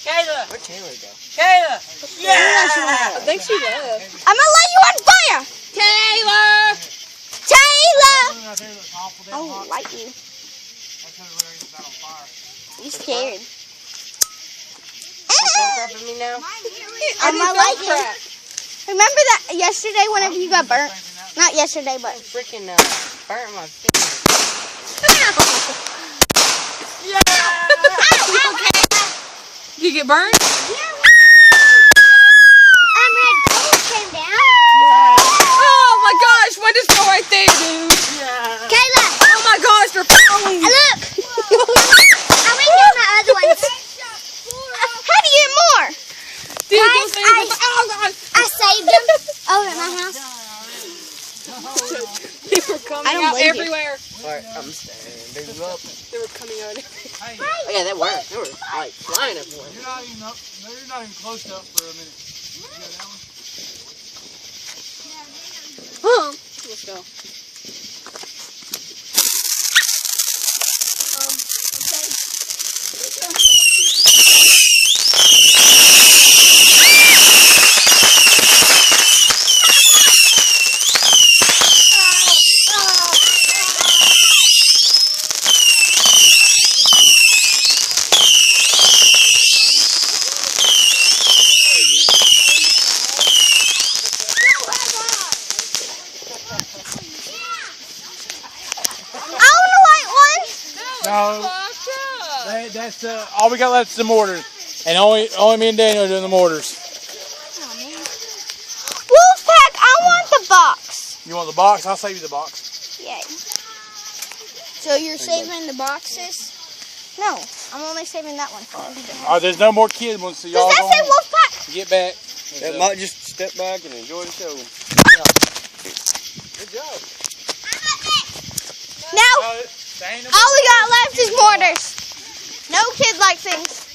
Kayla! Where'd Taylor go? Kayla! Yeah! I think she left. I'm gonna light you on fire! Taylor! Taylor! Oh, light you. You scared. For me now? I'm gonna light you. Remember that yesterday whenever you got burnt? Not yesterday, but... Freaking burnt my finger. Did you get burned? Red coals came down. Oh my gosh, what is go right there, dude? Kayla! Oh my gosh, they're falling. Look! I wish there's my other ones. How do you get more? Dude, Guys, those things oh god. I saved them over at my house. They were coming out believe it. everywhere. Alright, I'm standing up. They were coming out everywhere. Oh yeah, they were. They were like flying everywhere. You're not even up. No, you're not even close enough for a minute. You got that one? Let's go. No, that's all we got left is the mortars, and only me and Daniel are doing the mortars. Wolfpack, I want the box. You want the box? I'll save you the box. Yay. So you're saving the boxes? No, I'm only saving that one for us. There's no more kids ones, so y'all Does that say Wolfpack? get back. That might just step back and enjoy the show. Good job. Now, all we got left is mortars. No kid like things.